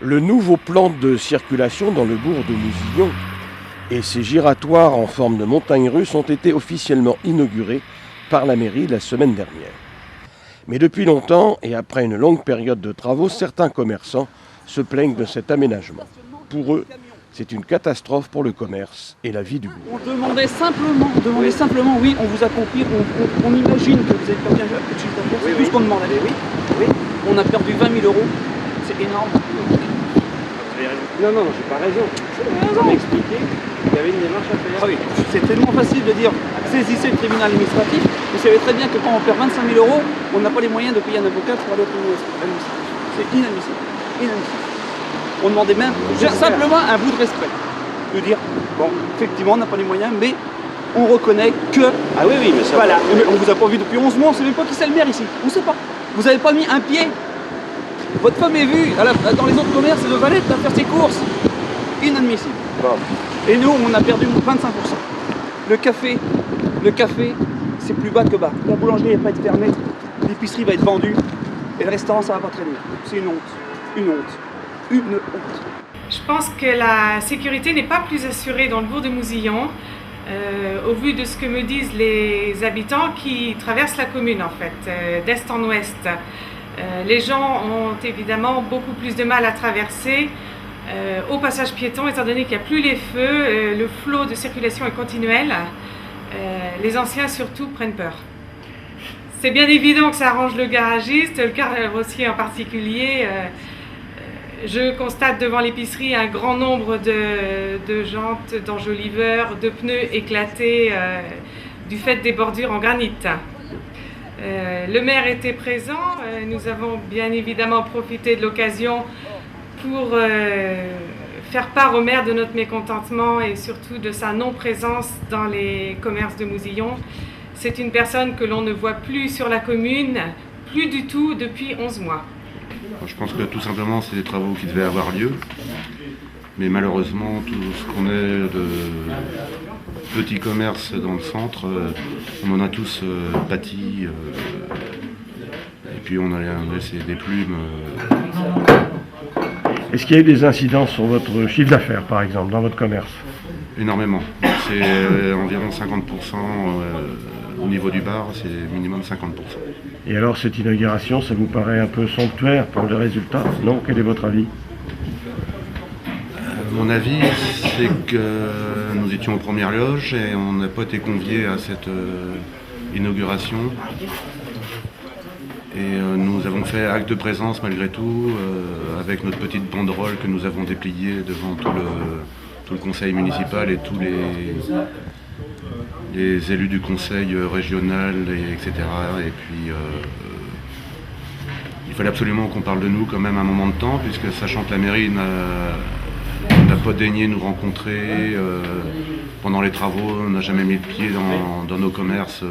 Le nouveau plan de circulation dans le bourg de Mousillon et ses giratoires en forme de montagnes russes ont été officiellement inaugurés par la mairie la semaine dernière. Mais depuis longtemps, et après une longue période de travaux, certains commerçants se plaignent de cet aménagement. Pour eux, c'est une catastrophe pour le commerce et la vie du bourg. On demandait simplement, oui, on vous a compris, on imagine que vous avez perdu un peu de chiffre d'affaires, c'est tout ce qu'on demandait. Oui. On a perdu 20 000 €, c'est énorme. Non, j'ai pas raison. On m'a expliqué qu'il y avait une démarche à faire. Ah oui, c'est tellement facile de dire saisissez le tribunal administratif. Vous savez très bien que quand on perd 25 000 €, on n'a pas les moyens de payer un avocat pour aller au tribunal administratif. C'est inadmissible. On demandait même simplement un bout de respect. De dire, bon, effectivement, on n'a pas les moyens, mais on reconnaît que... Ah oui, mais ça... Voilà, mais on vous a pas vu depuis 11 mois, on ne sait même pas qui c'est le maire ici. On ne sait pas. Vous n'avez pas mis un pied. Votre femme est vue dans les autres commerces de Valette à faire ses courses. Inadmissible. Bon. Et nous, on a perdu 25%. Le café, c'est plus bas que bas. La boulangerie va pas être fermée, l'épicerie va être vendue, et le restaurant, ça va pas traîner. C'est une honte. Je pense que la sécurité n'est pas plus assurée dans le bourg de Mousillon, au vu de ce que me disent les habitants qui traversent la commune en fait, d'est en ouest. Les gens ont évidemment beaucoup plus de mal à traverser au passage piéton, étant donné qu'il n'y a plus les feux, le flot de circulation est continuel. Les anciens surtout prennent peur. C'est bien évident que ça arrange le garagiste, le carrossier en particulier. Je constate devant l'épicerie un grand nombre de jantes, d'enjoliveurs, de pneus éclatés du fait des bordures en granit. Le maire était présent, nous avons bien évidemment profité de l'occasion pour faire part au maire de notre mécontentement et surtout de sa non-présence dans les commerces de Mousillon. C'est une personne que l'on ne voit plus sur la commune, plus du tout depuis 11 mois. Je pense que tout simplement c'est des travaux qui devaient avoir lieu, mais malheureusement tout ce qu'on est de petits commerces dans le centre, on en a tous pâti, et puis on a laissé des plumes. Est-ce qu'il y a eu des incidences sur votre chiffre d'affaires, par exemple, dans votre commerce? Énormément. C'est environ 50%. Au niveau du bar, c'est minimum 50%. Et alors, cette inauguration, ça vous paraît un peu somptuaire pour le résultat? Non? Quel est votre avis? Mon avis, c'est que nous étions aux premières loges et on n'a pas été conviés à cette inauguration. Et nous avons fait acte de présence malgré tout, avec notre petite banderole que nous avons dépliée devant tout le conseil municipal et tous les élus du conseil régional, etc. Et puis il fallait absolument qu'on parle de nous quand même un moment de temps, puisque sachant que la mairie n'a pas daigné nous rencontrer pendant les travaux, n'a jamais mis le pied dans nos commerces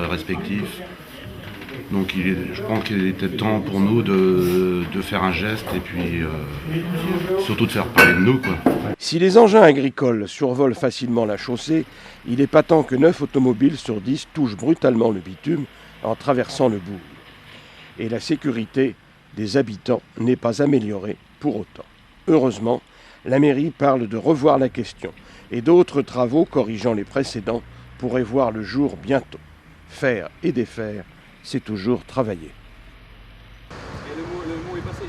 respectifs. Donc je pense qu'il était temps pour nous de faire un geste et puis surtout de faire parler de nous, quoi. Si les engins agricoles survolent facilement la chaussée, il est patent que 9 automobiles sur 10 touchent brutalement le bitume en traversant le bourg. Et la sécurité des habitants n'est pas améliorée pour autant. Heureusement, la mairie parle de revoir la question et d'autres travaux corrigeant les précédents pourraient voir le jour bientôt. Faire et défaire, c'est toujours travailler. Et le mot est passé.